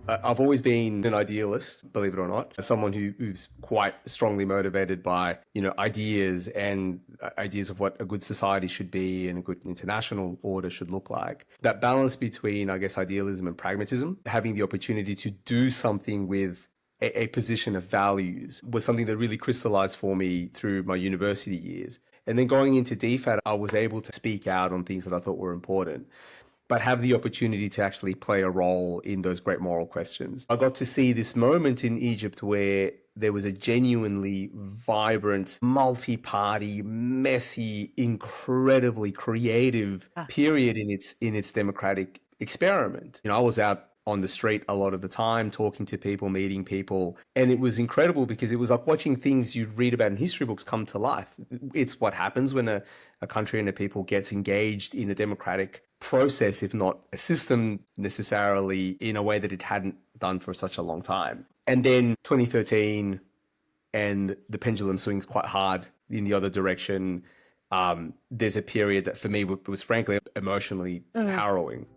I've always been an idealist, believe it or not, someone who's quite strongly motivated by, ideas and ideas of what a good society should be and a good international order should look like. That balance between, I guess, idealism and pragmatism, having the opportunity to do something with a position of values was something that really crystallized for me through my university years. And then going into DFAT, I was able to speak out on things that I thought were important, but have the opportunity to actually play a role in those great moral questions. I got to see this moment in Egypt where there was a genuinely vibrant, multi-party, messy, incredibly creative period in its democratic experiment. I was out on the street a lot of the time, talking to people, meeting people. And it was incredible because it was like watching things you'd read about in history books come to life. It's what happens when a country and a people gets engaged in a democratic process, if not a system necessarily, in a way that it hadn't done for such a long time. And then 2013, and the pendulum swings quite hard in the other direction. There's a period that for me was frankly emotionally harrowing.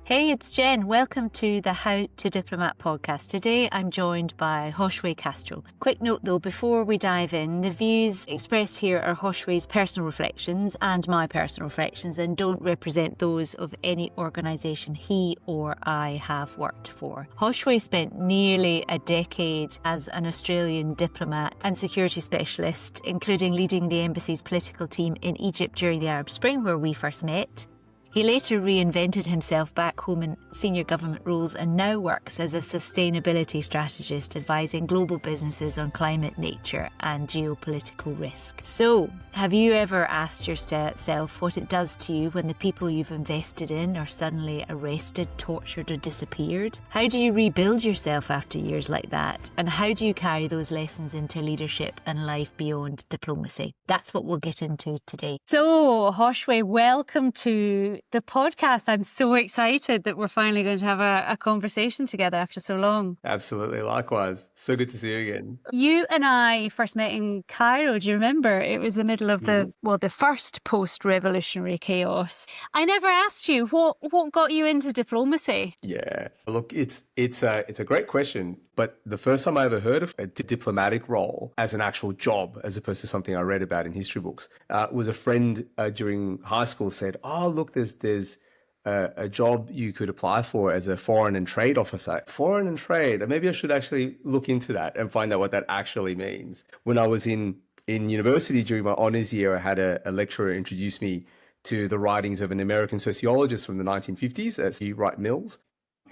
Hey, it's Jen. Welcome to the How to Diplomat podcast. Today I'm joined by Josue Castro. Quick note though, before we dive in, the views expressed here are Josue's personal reflections and my personal reflections and don't represent those of any organisation he or I have worked for. Josue spent nearly a decade as an Australian diplomat and security specialist, including leading the embassy's political team in Egypt during the Arab Spring, where we first met. He later reinvented himself back home in senior government roles and now works as a sustainability strategist advising global businesses on climate, nature and geopolitical risk. So, have you ever asked yourself what it does to you when the people you've invested in are suddenly arrested, tortured or disappeared? How do you rebuild yourself after years like that? And how do you carry those lessons into leadership and life beyond diplomacy? That's what we'll get into today. So, Josue, welcome to the podcast. I'm so excited that we're finally going to have a conversation together after so long. Absolutely. Likewise. So good to see you again. You and I first met in Cairo. Do you remember? It was the middle of the first post-revolutionary chaos. I never asked you what got you into diplomacy. Yeah. Look, it's a great question. But the first time I ever heard of a diplomatic role as an actual job, as opposed to something I read about in history books, was a friend during high school said, "Oh, look, there's a job you could apply for as a foreign and trade officer." Foreign and trade. Maybe I should actually look into that and find out what that actually means. When I was in university during my honors year, I had a lecturer introduce me to the writings of an American sociologist from the 1950s, C. Wright Mills.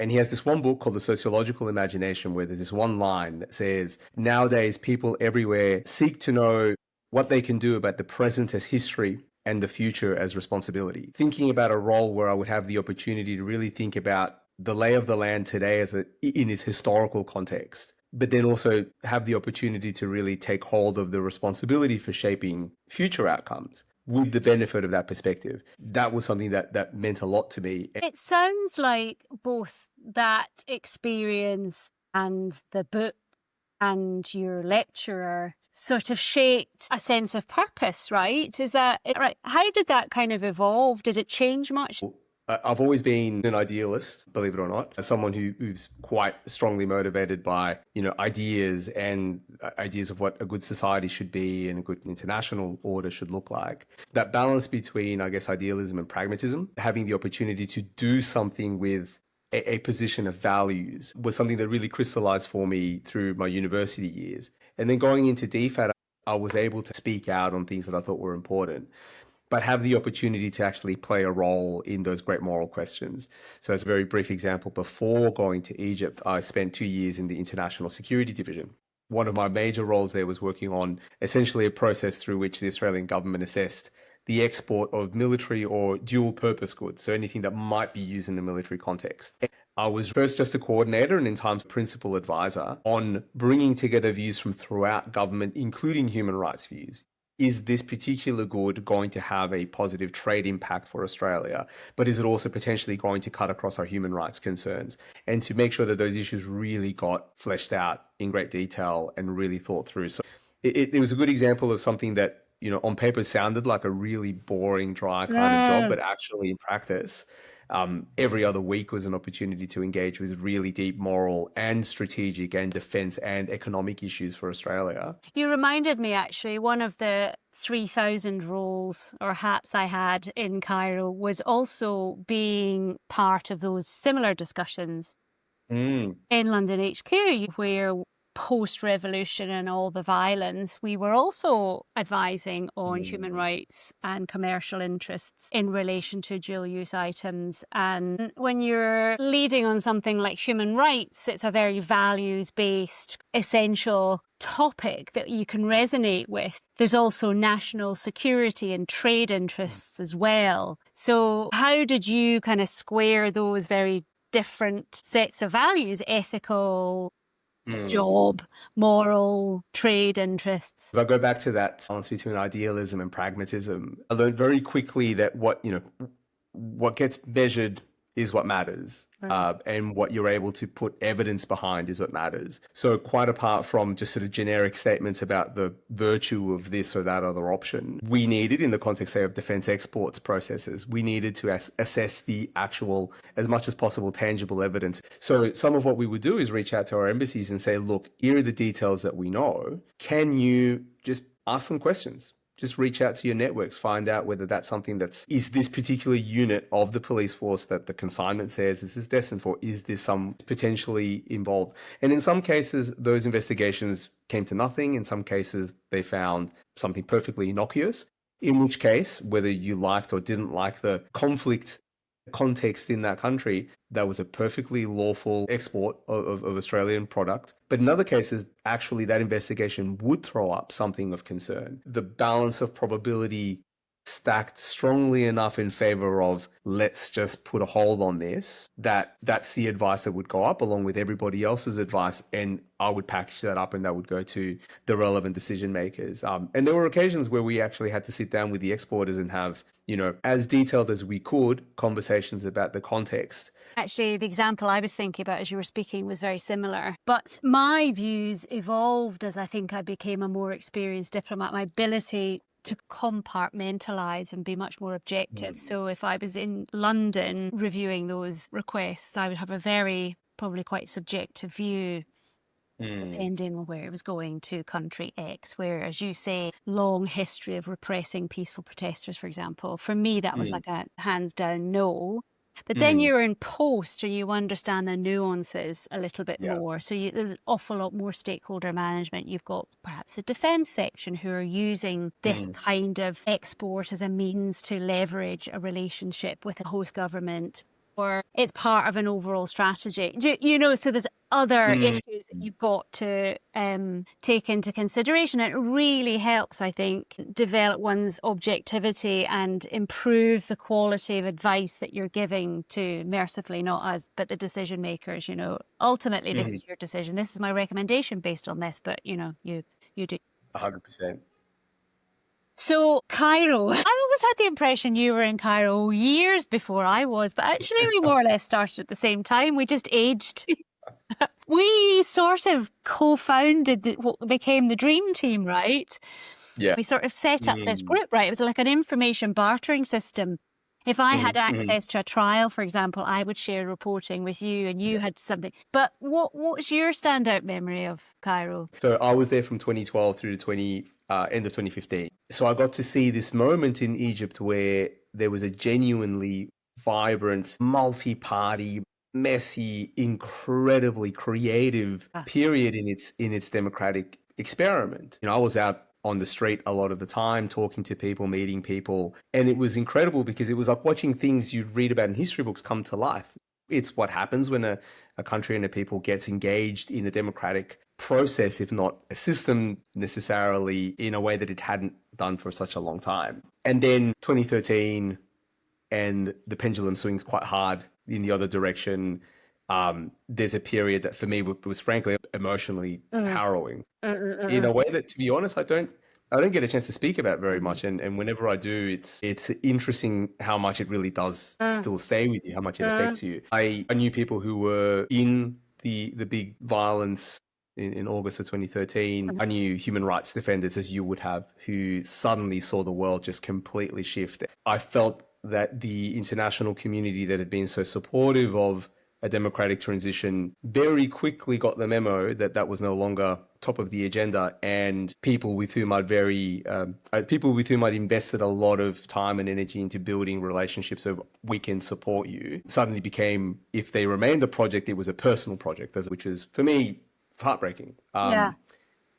And he has this one book called The Sociological Imagination, where there's this one line that says, nowadays people everywhere seek to know what they can do about the present as history and the future as responsibility. Thinking about a role where I would have the opportunity to really think about the lay of the land today in its historical context, but then also have the opportunity to really take hold of the responsibility for shaping future outcomes with the benefit of that perspective. That was something that meant a lot to me. It sounds like both that experience and the book and your lecturer sort of shaped a sense of purpose, right? Is that right? How did that kind of evolve? Did it change much? I've always been an idealist, believe it or not, someone who's quite strongly motivated by, ideas and ideas of what a good society should be and a good international order should look like. That balance between, I guess, idealism and pragmatism, having the opportunity to do something with a position of values was something that really crystallized for me through my university years. And then going into DFAT, I was able to speak out on things that I thought were important, but have the opportunity to actually play a role in those great moral questions. So as a very brief example, before going to Egypt, I spent 2 years in the International Security Division. One of my major roles there was working on essentially a process through which the Australian government assessed the export of military or dual purpose goods, so anything that might be used in the military context. I was first just a coordinator and in times principal advisor on bringing together views from throughout government, including human rights views. Is this particular good going to have a positive trade impact for Australia? But is it also potentially going to cut across our human rights concerns? And to make sure that those issues really got fleshed out in great detail and really thought through. So it was a good example of something that on paper sounded like a really boring, dry kind of job, but actually in practice, every other week was an opportunity to engage with really deep moral and strategic and defense and economic issues for Australia. You reminded me, actually, one of the 3,000 roles or hats I had in Cairo was also being part of those similar discussions Mm. in London HQ, where post-revolution and all the violence, we were also advising on human rights and commercial interests in relation to dual-use items. And when you're leading on something like human rights, it's a very values-based, essential topic that you can resonate with. There's also national security and trade interests as well. So how did you kind of square those very different sets of values, ethical, job, moral, trade interests? If I go back to that balance between idealism and pragmatism, I learned very quickly that what gets measured is what matters. And what you're able to put evidence behind is what matters. So quite apart from just sort of generic statements about the virtue of this or that other option, we needed, in the context, say, of defense exports processes, we needed to assess the actual, as much as possible, tangible evidence. So some of what we would do is reach out to our embassies and say, look, here are the details that we know. Can you just ask some questions? Just reach out to your networks, find out whether that's something is this particular unit of the police force that the consignment says this is destined for, is this some potentially involved? And in some cases, those investigations came to nothing. In some cases, they found something perfectly innocuous, in which case, whether you liked or didn't like the conflict context in that country, that was a perfectly lawful export of Australian product. But in other cases, actually, that investigation would throw up something of concern. The balance of probability stacked strongly enough in favor of let's just put a hold on this, that's the advice that would go up along with everybody else's advice, and I would package that up and that would go to the relevant decision makers. And there were occasions where we actually had to sit down with the exporters and have, as detailed as we could, conversations about the context. Actually, the example I was thinking about as you were speaking was very similar. But my views evolved as I think I became a more experienced diplomat. My ability to compartmentalise and be much more objective. So if I was in London reviewing those requests, I would have a very, probably quite subjective view, depending on where it was going to country X, where, as you say, long history of repressing peaceful protesters, for example. For me, that was like a hands down no. But then you're in post and you understand the nuances a little bit more. So there's an awful lot more stakeholder management. You've got perhaps the defence section who are using this kind of export as a means to leverage a relationship with a host government, or it's part of an overall strategy. So there's other issues that you've got to take into consideration. It really helps, I think, develop one's objectivity and improve the quality of advice that you're giving to, mercifully, not us, but the decision makers. Ultimately, this is your decision. This is my recommendation based on this, but, you do. 100%. So Cairo, I always had the impression you were in Cairo years before I was, but actually we more or less started at the same time. We just aged. We sort of co-founded what became the Dream Team, right? Yeah. We sort of set up this group, right? It was like an information bartering system. If I had access to a trial, for example, I would share reporting with you and you had something. But what's your standout memory of Cairo? So I was there from 2012 through to end of 2015. So I got to see this moment in Egypt where there was a genuinely vibrant, multi-party, messy, incredibly creative period in its democratic experiment. I was out on the street a lot of the time, talking to people, meeting people. And it was incredible because it was like watching things you'd read about in history books come to life. It's what happens when a country and a people gets engaged in a democratic process, if not a system necessarily, in a way that it hadn't done for such a long time. And then 2013, and the pendulum swings quite hard in the other direction. There's a period that for me was frankly emotionally harrowing in a way that, to be honest, I don't get a chance to speak about very much. And whenever I do, it's interesting how much it really does still stay with you, how much it affects you. I knew people who were in the big violence in August of 2013. I knew human rights defenders, as you would have, who suddenly saw the world just completely shift. I felt that the international community that had been so supportive of a democratic transition very quickly got the memo that that was no longer top of the agenda, and people with whom I'd invested a lot of time and energy into building relationships so we can support you, suddenly became, if they remained a project, it was a personal project, which was for me heartbreaking. Yeah.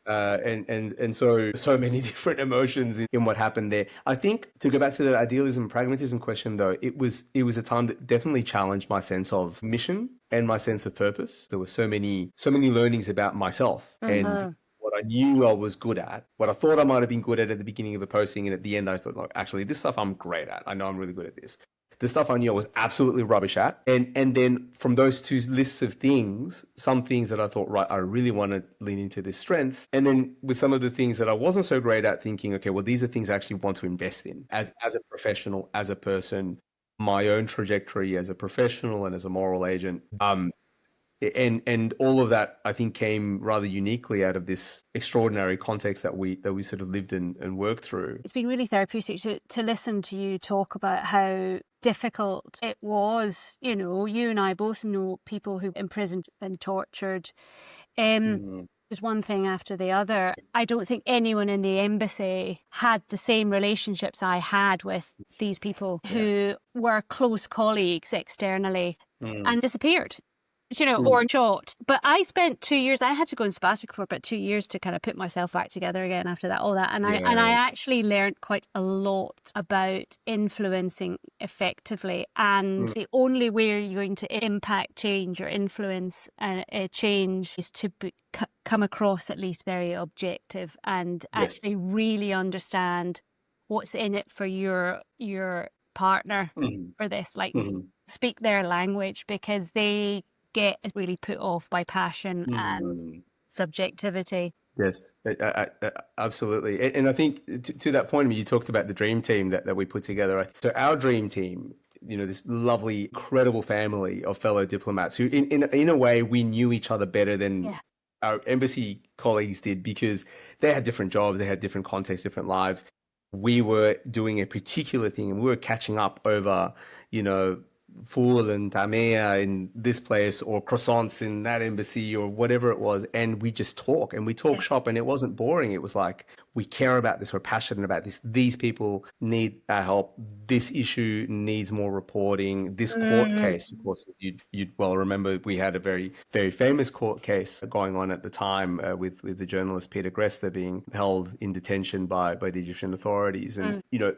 And so many different emotions in what happened there. I think, to go back to the idealism pragmatism question, though, it was a time that definitely challenged my sense of mission and my sense of purpose. There were so many learnings about myself and what I knew I was good at, what I thought I might have been good at the beginning of the posting, and at the end I thought, like, actually, this stuff I'm great at. I know I'm really good at this. The stuff I knew I was absolutely rubbish at. And then from those two lists of things, some things that I thought, right, I really want to lean into this strength. And then with some of the things that I wasn't so great at, thinking, okay, well, these are things I actually want to invest in as a professional, as a person, my own trajectory as a professional and as a moral agent. And all of that, I think, came rather uniquely out of this extraordinary context that we sort of lived and worked through. It's been really therapeutic to listen to you talk about how difficult it was. You know, you and I both know people who imprisoned and tortured. Just one thing after the other. I don't think anyone in the embassy had the same relationships I had with these people who were close colleagues externally and disappeared. You know, or shot. But I spent 2 years, I had to go in sabbatical for about 2 years to kind of put myself back together again after that, all that. And I actually learned quite a lot about influencing effectively. And the only way you're going to impact change or influence a change is to come across at least very objective and actually really understand what's in it for your partner for this, like speak their language, because they get really put off by passion and subjectivity. Yes, absolutely. And I think to that point, you talked about the dream team that we put together. So our dream team, you know, this lovely, incredible family of fellow diplomats who in a way we knew each other better than our embassy colleagues did, because they had different jobs, they had different contexts, different lives. We were doing a particular thing and we were catching up over, you know, fool and tamea in this place or croissants in that embassy or whatever it was, and we just talk shop, and it wasn't boring. It was like, we care about this, we're passionate about this, these people need our help, this issue needs more reporting, this court case, of course, you'd well remember, we had a very, very famous court case going on at the time with the journalist Peter Grester being held in detention by the Egyptian authorities. And you know,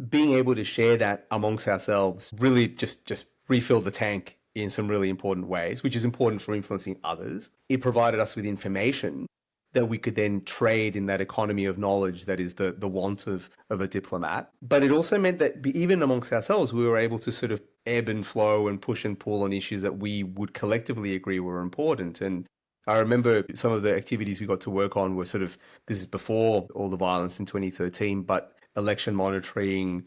being able to share that amongst ourselves really just refill the tank in some really important ways, which is important for influencing others. It provided us with information that we could then trade in that economy of knowledge that is the want of a diplomat. But it also meant that even amongst ourselves, we were able to sort of ebb and flow and push and pull on issues that we would collectively agree were important. And I remember some of the activities we got to work on were sort of, this is before all the violence in 2013, but election monitoring,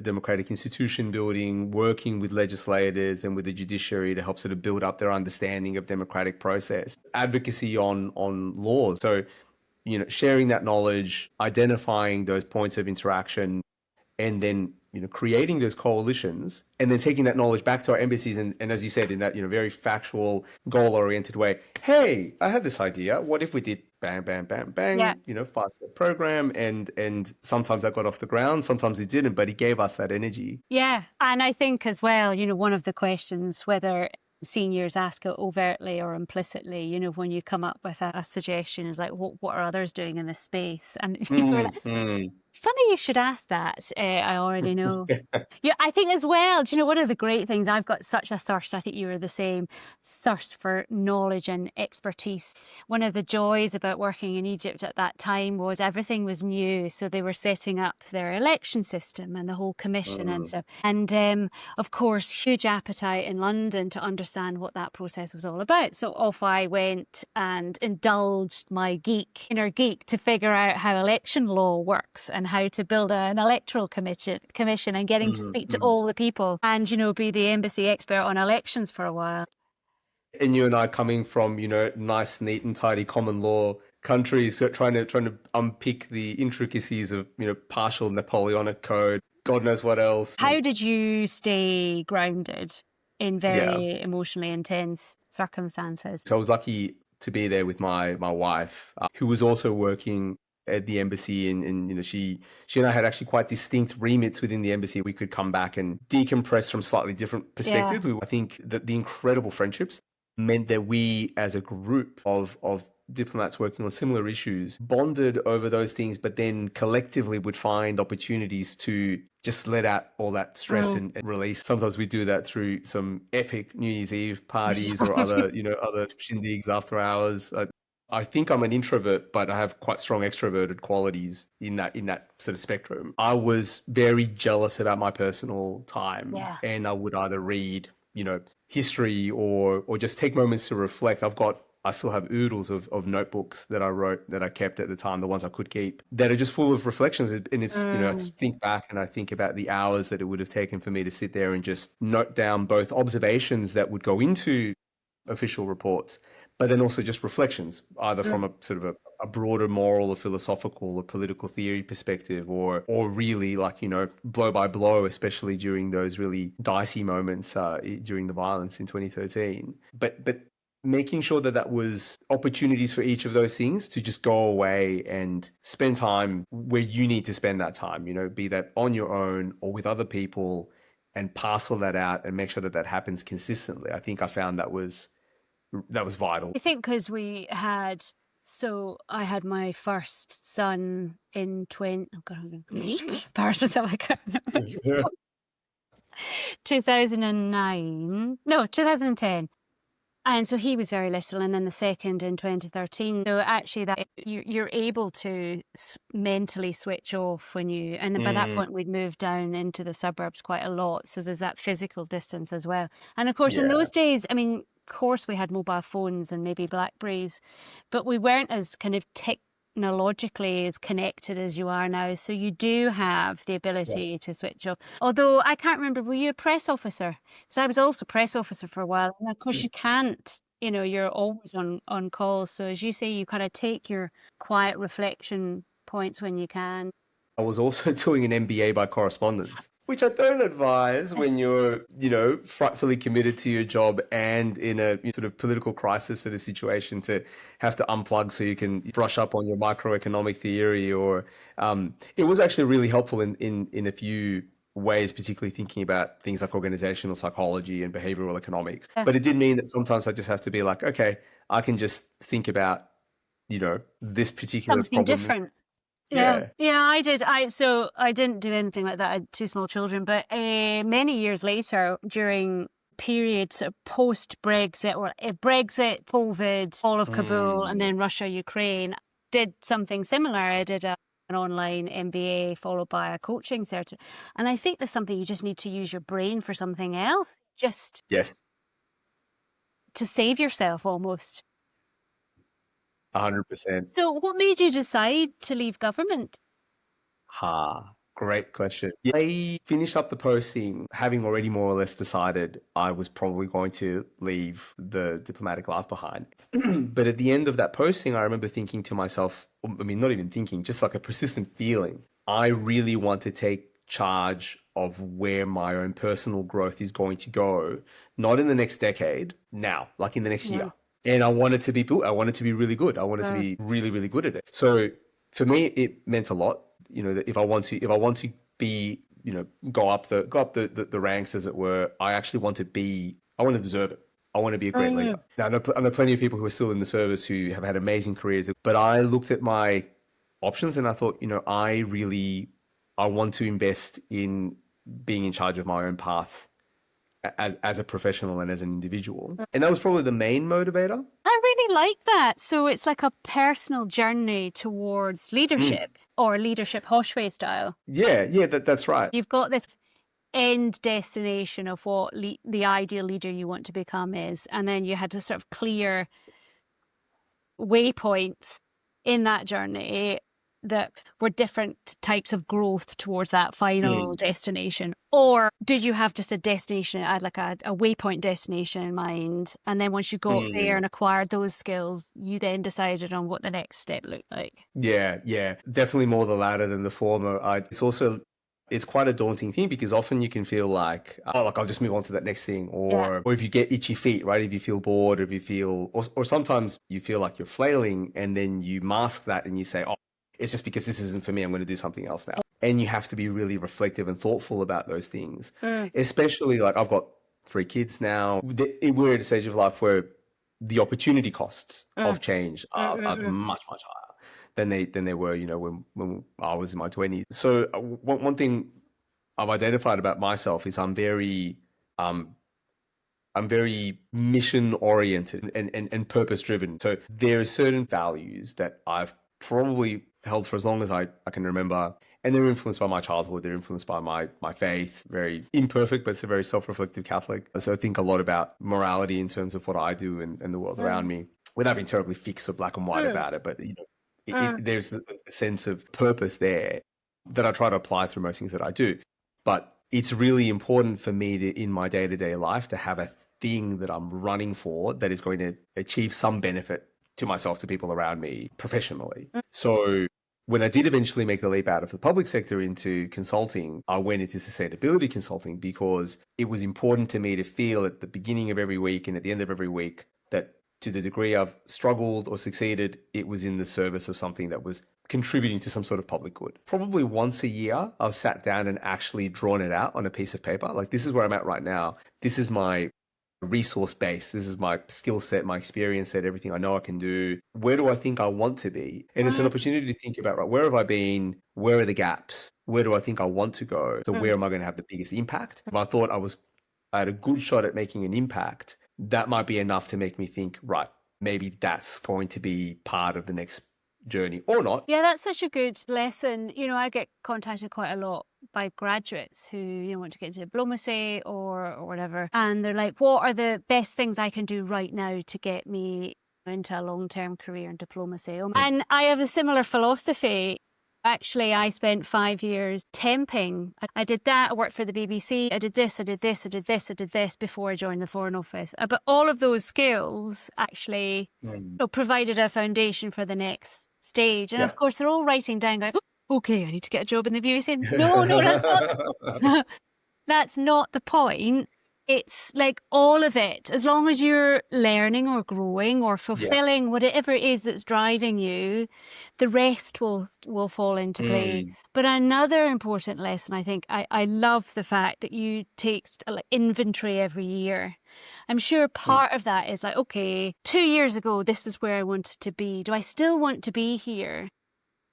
democratic institution building, working with legislators and with the judiciary to help sort of build up their understanding of democratic process, advocacy on laws. So, you know, sharing that knowledge, identifying those points of interaction, and then, you know, creating those coalitions, and then taking that knowledge back to our embassies. And as you said, in that, you know, very factual, goal-oriented way, hey, I had this idea. What if we did bang, bang, bang, bang, you know, 5-step program. And sometimes that got off the ground, sometimes it didn't, but it gave us that energy. Yeah. And I think as well, you know, one of the questions, whether seniors ask it overtly or implicitly, you know, when you come up with a suggestion, is like, what are others doing in this space? And you're like, funny you should ask that. I already know. Yeah, I think as well, do you know, one of the great things, I've got such a thirst, I think you were the same, thirst for knowledge and expertise. One of the joys about working in Egypt at that time was everything was new. So they were setting up their election system and the whole commission and stuff. And of course, huge appetite in London to understand what that process was all about. So off I went and indulged my inner geek to figure out how election law works and how to build an electoral commission and getting to speak to all the people and, you know, be the embassy expert on elections for a while. And you and I coming from, nice, neat and tidy common law countries, so trying to unpick the intricacies of, partial Napoleonic code, God knows what else. How did you stay grounded in Yeah. very emotionally intense circumstances? So I was lucky to be there with my wife, who was also working at the embassy, and she and I had actually quite distinct remits within the embassy. We could come back and decompress from slightly different perspectives. I think that the incredible friendships meant that we, as a group of diplomats working on similar issues, bonded over those things, but then collectively would find opportunities to just let out all that stress and release. Sometimes we do that through some epic New Year's Eve parties or other shindigs after hours. I think I'm an introvert, but I have quite strong extroverted qualities in that sort of spectrum. I was very jealous about my personal time, and I would either read, history or just take moments to reflect. I still have oodles of notebooks that I wrote, that I kept at the time, the ones I could keep, that are just full of reflections. And it's, I think back and I think about the hours that it would have taken for me to sit there and just note down both observations that would go into official reports, but then also just reflections, either from a sort of a broader moral or philosophical or political theory perspective, or really blow by blow, especially during those really dicey moments during the violence in 2013. But making sure that was opportunities for each of those things to just go away and spend time where you need to spend that time, be that on your own or with other people, and parcel that out and make sure that happens consistently. I think I found that was vital. I think because I had my first son in 2009. No, 2010. And so he was very little, and then the second in 2013. So actually, that you're able to mentally switch off when and by that point we'd moved down into the suburbs quite a lot. So there's that physical distance as well. And of course, in those days, I mean, of course, we had mobile phones and maybe Blackberries, but we weren't as kind of technologically as connected as you are now. So you do have the ability to switch off. Although I can't remember, were you a press officer? Because I was also press officer for a while. And of course you can't, you're always on call. So as you say, you kind of take your quiet reflection points when you can. I was also doing an MBA by correspondence, which I don't advise when you're, frightfully committed to your job and in a sort of political crisis sort of situation, to have to unplug so you can brush up on your microeconomic theory. Or it was actually really helpful in a few ways, particularly thinking about things like organizational psychology and behavioral economics. But it did mean that sometimes I just have to be like, okay, I can just think about, this particular something problem. Different. Yeah, I did. So I didn't do anything like that. I had two small children, but many years later, during periods of post-Brexit or Brexit, COVID, fall of Kabul, and then Russia, Ukraine, did something similar. I did an online MBA followed by a coaching cert. And I think there's something you just need to use your brain for something else, just to save yourself almost. 100%. So what made you decide to leave government? Great question. I finished up the posting having already more or less decided I was probably going to leave the diplomatic life behind. But at the end of that posting, I remember thinking to myself, I mean, not even thinking, just like a persistent feeling, I really want to take charge of where my own personal growth is going to go, not in the next decade, now, like in the next year. And I wanted to be really good. I wanted to be really, really good at it. So for me, it meant a lot, that if I want to be, go up the ranks, as it were, I want to deserve it. I want to be a great leader. Now, I know plenty of people who are still in the service who have had amazing careers, but I looked at my options and I thought, I want to invest in being in charge of my own path as a professional and as an individual. And that was probably the main motivator. I really like that. So it's like a personal journey towards leadership or leadership Josue style. Yeah, that's right. You've got this end destination of what the ideal leader you want to become is. And then you had to sort of clear waypoints in that journey that were different types of growth towards that final destination? Or did you have just a destination, like a waypoint destination in mind? And then once you got there and acquired those skills, you then decided on what the next step looked like? Yeah. Definitely more the latter than the former. It's quite a daunting thing because often you can feel like, oh, like I'll just move on to that next thing. Or if you get itchy feet, right? If you feel bored, or if you feel, or sometimes you feel like you're flailing and then you mask that and you say, oh, it's just because this isn't for me. I'm going to do something else now. And you have to be really reflective and thoughtful about those things. Especially like I've got 3 kids now. We're at a stage of life where the opportunity costs of change are much, much higher than they were, when I was in my 20s. So one thing I've identified about myself is I'm very mission oriented and purpose driven. So there are certain values that I've probably held for as long as I can remember. And they're influenced by my childhood. They're influenced by my faith. Very imperfect, but it's a very self-reflective Catholic. So I think a lot about morality in terms of what I do and the world around me, without being terribly fixed or black and white about it. But there's a sense of purpose there that I try to apply through most things that I do. But it's really important for me to, in my day-to-day life, to have a thing that I'm running for that is going to achieve some benefit to myself, to people around me professionally. So when I did eventually make the leap out of the public sector into consulting, I went into sustainability consulting because it was important to me to feel at the beginning of every week and at the end of every week that to the degree I've struggled or succeeded, it was in the service of something that was contributing to some sort of public good. Probably once a year, I've sat down and actually drawn it out on a piece of paper. Like, this is where I'm at right now. This is my resource base. This is my skill set, my experience set, everything I know I can do. Where do I think I want to be? And it's an opportunity to think about, right, where have I been? Where are the gaps? Where do I think I want to go? So where am I going to have the biggest impact? If I thought I had a good shot at making an impact, that might be enough to make me think, right, maybe that's going to be part of the next journey or not. Yeah, that's such a good lesson. I get contacted quite a lot by graduates who want to get into diplomacy or whatever, and they're like, what are the best things I can do right now to get me into a long-term career in diplomacy? And I have a similar philosophy. Actually, I spent 5 years temping. I did that. I worked for the BBC. I did this before I joined the Foreign Office. But all of those skills actually provided a foundation for the next stage. And of course, they're all writing down, going, oh, okay, I need to get a job in the BBC. No, that's not. That's not the point. It's like all of it, as long as you're learning or growing or fulfilling whatever it is that's driving you, the rest will fall into place. But another important lesson, I think, I love the fact that you take like inventory every year. I'm sure part of that is like, okay, 2 years ago, this is where I wanted to be. Do I still want to be here?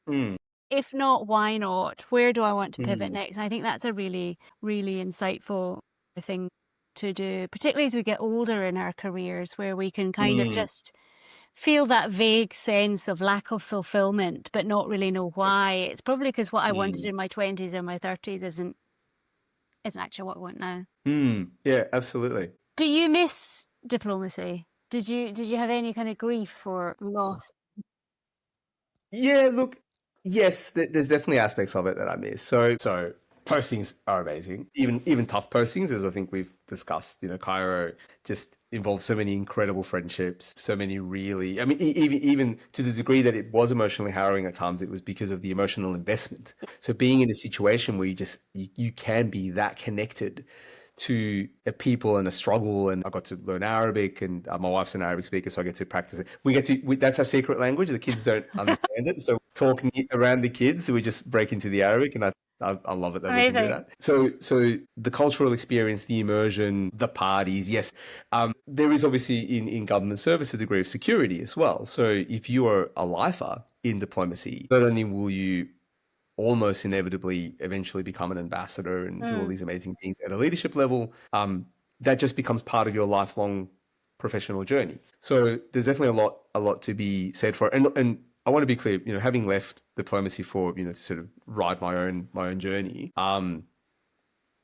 If not, why not? Where do I want to pivot next? I think that's a really, really insightful thing to do, particularly as we get older in our careers, where we can kind of just feel that vague sense of lack of fulfillment, but not really know why. It's probably because what I wanted in my 20s or my 30s isn't actually what I want now. Yeah, absolutely. Do you miss diplomacy? Did you have any kind of grief or loss? Yeah, look, yes, there's definitely aspects of it that I miss. So postings are amazing, even tough postings, as I think we've discussed. Cairo just involved so many incredible friendships, so many really. I mean, even to the degree that it was emotionally harrowing at times, it was because of the emotional investment. So being in a situation where you can be that connected to a people and a struggle, and I got to learn Arabic, and my wife's an Arabic speaker, so I get to practice it. That's our secret language. The kids don't understand it, so talking around the kids, we just break into the Arabic, and I love it that we can do that. So the cultural experience, the immersion, the parties, yes. There is obviously in government service a degree of security as well. So if you are a lifer in diplomacy, not only will you almost inevitably eventually become an ambassador and do all these amazing things at a leadership level, that just becomes part of your lifelong professional journey. So there's definitely a lot to be said for it. And I want to be clear, having left diplomacy for, to sort of ride my own journey, I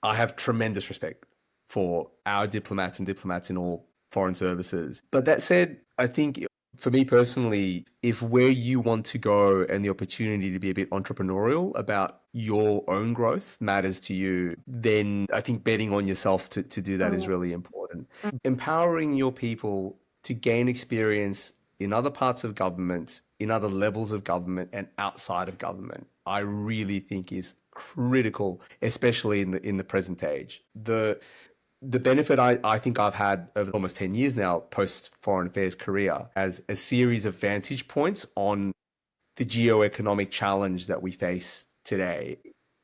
have tremendous respect for our diplomats and diplomats in all foreign services. But that said, I think For me personally, if where you want to go and the opportunity to be a bit entrepreneurial about your own growth matters to you, then I think betting on yourself to do that is Mm. really important. Empowering your people to gain experience in other parts of government, in other levels of government, and outside of government, I really think is critical, especially in the present age. The benefit I think I've had over almost 10 years now, post foreign affairs career, as a series of vantage points on the geo-economic challenge that we face today.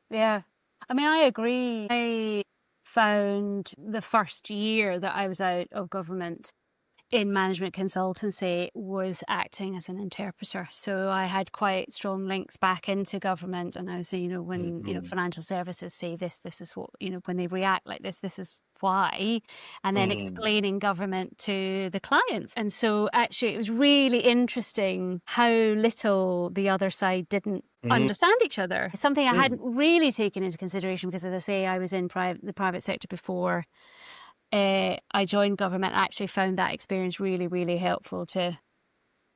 Yeah. I mean, I agree. I found the first year that I was out of government in management consultancy was acting as an interpreter. So I had quite strong links back into government. And I was, when, Mm-hmm. financial services say this is what, when they react like this is why. And then explaining government to the clients. And so actually it was really interesting how little the other side didn't understand each other. Something I hadn't really taken into consideration because, as I say, I was in the private sector before I joined government. I actually found that experience really, really helpful to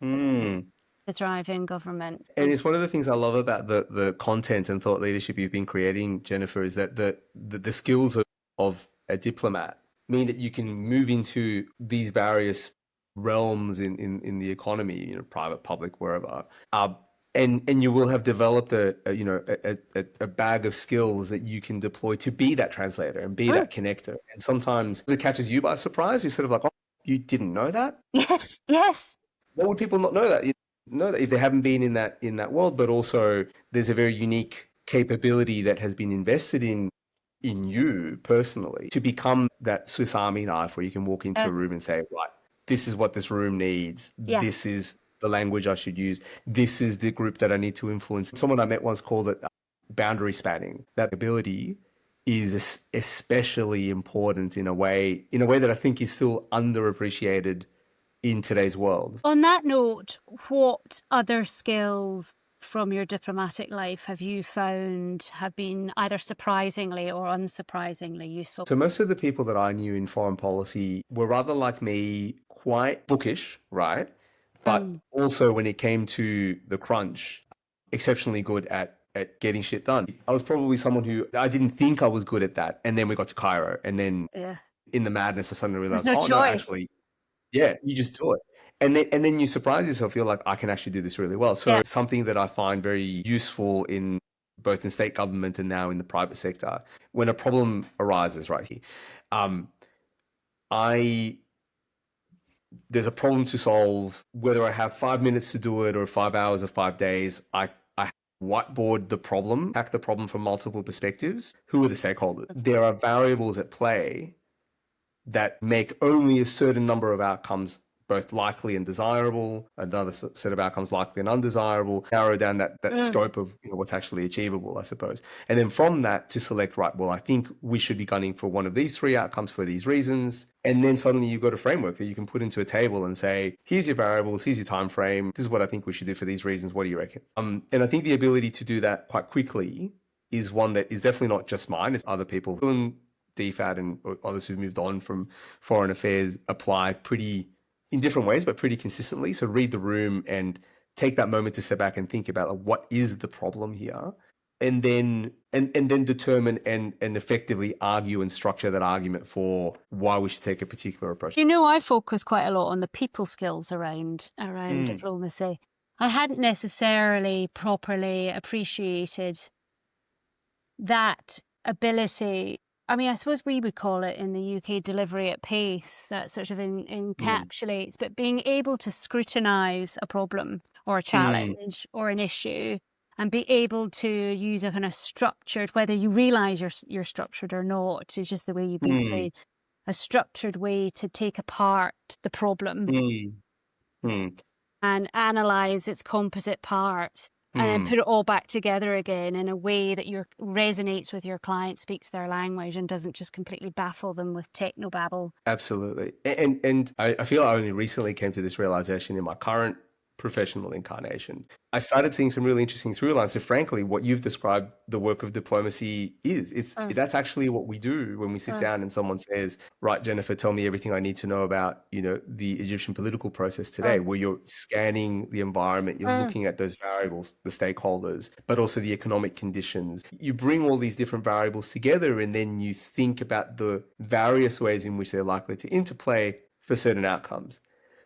thrive in government. And it's one of the things I love about the content and thought leadership you've been creating, Jennifer, is that the skills of a diplomat mean that you can move into these various realms in the economy, private, public, wherever. And you will have developed a bag of skills that you can deploy to be that translator and be that connector. And sometimes it catches you by surprise. You're sort of like, oh, you didn't know that? Yes, yes. Why would people not know that? Know that if they haven't been in that world, but also there's a very unique capability that has been invested in you personally to become that Swiss Army knife where you can walk into a room and say, right, this is what this room needs. Yeah. This is the language I should use. This is the group that I need to influence. Someone I met once called it boundary spanning. That ability is especially important in a way that I think is still underappreciated in today's world. On that note, what other skills from your diplomatic life have you found have been either surprisingly or unsurprisingly useful? So most of the people that I knew in foreign policy were rather like me, quite bookish, right? But also when it came to the crunch, exceptionally good at getting shit done. I was probably someone who I didn't think I was good at that. And then we got to Cairo. And then in the madness, I suddenly realized, no no, choice. actually, yeah, you just do it. And then you surprise yourself. You're like, I can actually do this really well. So something that I find very useful in both in state government and now in the private sector, when a problem arises right here, there's a problem to solve, whether I have 5 minutes to do it or 5 hours or 5 days, I whiteboard the problem, hack the problem from multiple perspectives. Who are the stakeholders? There are variables at play that make only a certain number of outcomes both likely and desirable, another set of outcomes likely and undesirable, narrow down that scope of what's actually achievable, I suppose. And then from that to select, right, well, I think we should be gunning for one of these 3 outcomes for these reasons. And then suddenly you've got a framework that you can put into a table and say, here's your variables, here's your time frame, this is what I think we should do for these reasons, what do you reckon? And I think the ability to do that quite quickly is one that is definitely not just mine, it's other people. DFAT and others who've moved on from foreign affairs apply pretty in different ways, but pretty consistently. So read the room and take that moment to step back and think about what is the problem here, and then determine and effectively argue and structure that argument for why we should take a particular approach. I focus quite a lot on the people skills around diplomacy. I hadn't necessarily properly appreciated that ability. I mean, I suppose we would call it in the UK delivery at pace, that sort of encapsulates, but being able to scrutinise a problem or a challenge or an issue and be able to use a kind of structured, whether you realise you're structured or not, is just the way you've been trained, a structured way to take apart the problem and analyse its composite parts. And then put it all back together again in a way that resonates with your client, speaks their language, and doesn't just completely baffle them with technobabble. Absolutely. And I feel I only recently came to this realization in my current professional incarnation. I started seeing some really interesting through lines. So frankly, what you've described the work of diplomacy is, that's actually what we do when we sit down and someone says, right, Jennifer, tell me everything I need to know about, the Egyptian political process today, where you're scanning the environment, you're looking at those variables, the stakeholders, but also the economic conditions. You bring all these different variables together and then you think about the various ways in which they're likely to interplay for certain outcomes.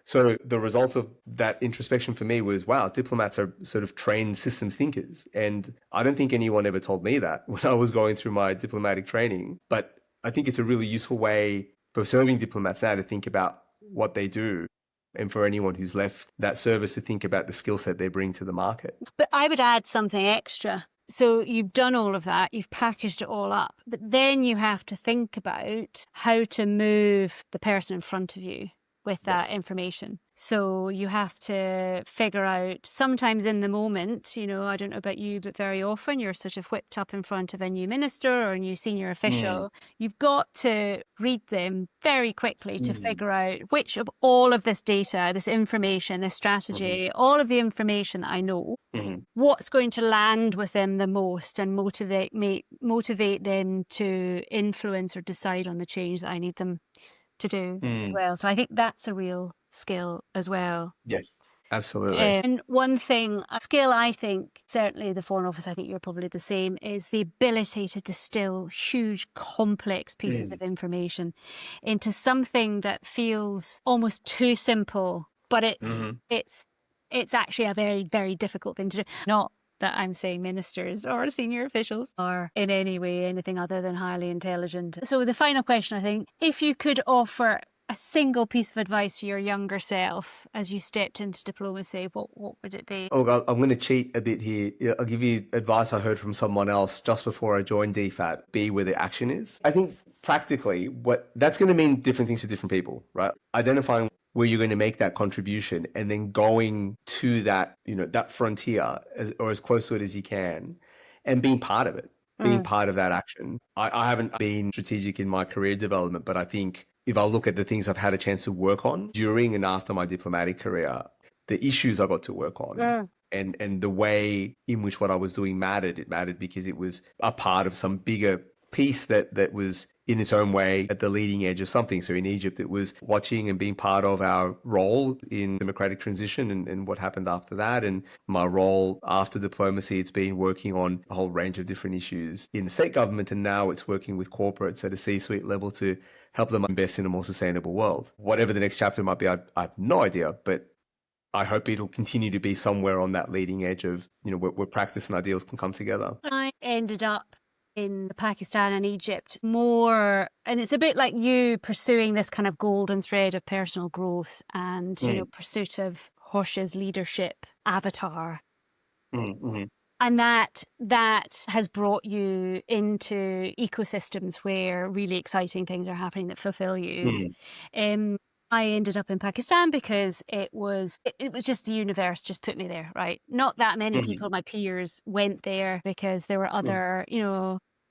So the result of that introspection for me was, wow, diplomats are sort of trained systems thinkers. And I don't think anyone ever told me that when I was going through my diplomatic training. But I think it's a really useful way for serving diplomats now to think about what they do, and for anyone who's left that service to think about the skill set they bring to the market. But I would add something extra. So you've done all of that, you've packaged it all up, but then you have to think about how to move the person in front of you with that information. So you have to figure out, sometimes in the moment, I don't know about you, but very often you're sort of whipped up in front of a new minister or a new senior official. You've got to read them very quickly to figure out which of all of this data, this information, this strategy, all of the information that I know, what's going to land with them the most and motivate them to influence or decide on the change that I need them to do as well. So I think that's a real skill as well. Yes, absolutely. And one thing, a skill I think, certainly the Foreign Office, I think you're probably the same, is the ability to distill huge, complex pieces of information into something that feels almost too simple, but it's actually a very, very difficult thing to do. Not that I'm saying ministers or senior officials are in any way anything other than highly intelligent. So the final question, I think, if you could offer a single piece of advice to your younger self as you stepped into diplomacy, what would it be? Oh, I'm going to cheat a bit here. I'll give you advice I heard from someone else just before I joined DFAT. Be where the action is. I think practically what that's going to mean different things to different people, right? Identifying where you're going to make that contribution and then going to that, that frontier as close to it as you can and being part of it, being part of that action. I haven't been strategic in my career development, but I think if I look at the things I've had a chance to work on during and after my diplomatic career, the issues I got to work on and the way in which what I was doing mattered, it mattered because it was a part of some bigger piece that was in its own way at the leading edge of something. So in Egypt, it was watching and being part of our role in democratic transition and what happened after that. And my role after diplomacy, it's been working on a whole range of different issues in the state government. And now it's working with corporates at a C-suite level to help them invest in a more sustainable world. Whatever the next chapter might be, I have no idea, but I hope it'll continue to be somewhere on that leading edge of, where practice and ideals can come together. I ended up in Pakistan and Egypt more, and it's a bit like you pursuing this kind of golden thread of personal growth and pursuit of Hosh's leadership avatar. And that has brought you into ecosystems where really exciting things are happening that fulfill you. I ended up in Pakistan because it was just the universe just put me there, right? Not that many people, my peers, went there because there were other,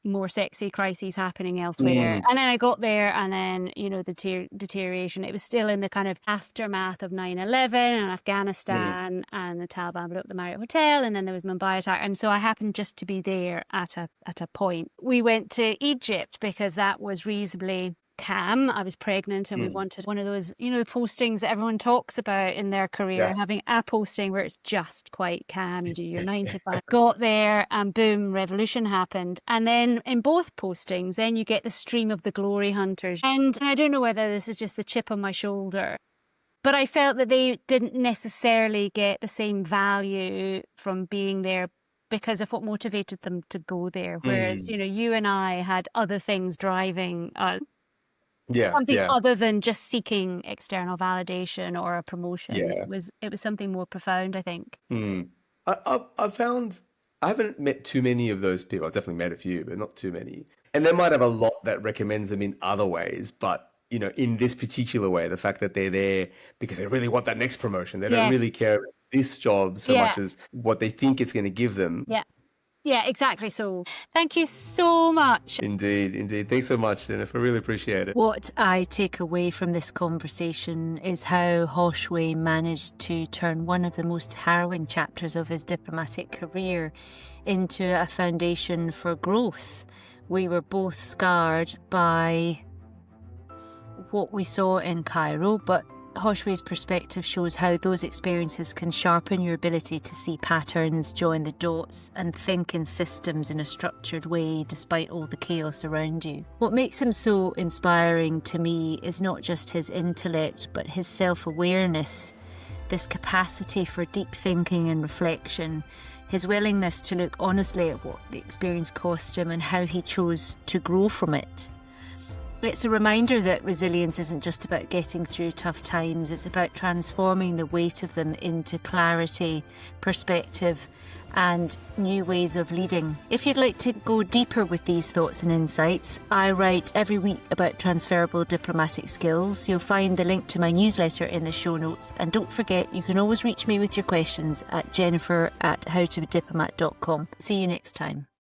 more sexy crises happening elsewhere. And then I got there and then, the deterioration. It was still in the kind of aftermath of 9/11 and Afghanistan and the Taliban blew up the Marriott Hotel and then there was Mumbai attack. And so I happened just to be there at a point. We went to Egypt because that was reasonably calm. I was pregnant and we wanted one of those, the postings that everyone talks about in their career, having a posting where it's just quite calm, you do your 9 to 5. Got there and boom, revolution happened. And then in both postings, then you get the stream of the glory hunters. And I don't know whether this is just the chip on my shoulder, but I felt that they didn't necessarily get the same value from being there because of what motivated them to go there. Whereas, you and I had other things driving us. Something other than just seeking external validation or a promotion. It was something more profound, I think. I've found I haven't met too many of those people. I've definitely met a few, but not too many. And they might have a lot that recommends them in other ways, but in this particular way, the fact that they're there because they really want that next promotion, they don't really care about this job so much as what they think it's going to give them. Yeah, exactly. So thank you so much. Indeed. Thanks so much, Jennifer. I really appreciate it. What I take away from this conversation is how Josue managed to turn one of the most harrowing chapters of his diplomatic career into a foundation for growth. We were both scarred by what we saw in Cairo, but Josue's perspective shows how those experiences can sharpen your ability to see patterns, join the dots, and think in systems in a structured way despite all the chaos around you. What makes him so inspiring to me is not just his intellect, but his self-awareness, this capacity for deep thinking and reflection, his willingness to look honestly at what the experience cost him and how he chose to grow from it. It's a reminder that resilience isn't just about getting through tough times, it's about transforming the weight of them into clarity, perspective, and new ways of leading. If you'd like to go deeper with these thoughts and insights, I write every week about transferable diplomatic skills. You'll find the link to my newsletter in the show notes. And don't forget, you can always reach me with your questions at jennifer@howtodiplomat.com. See you next time.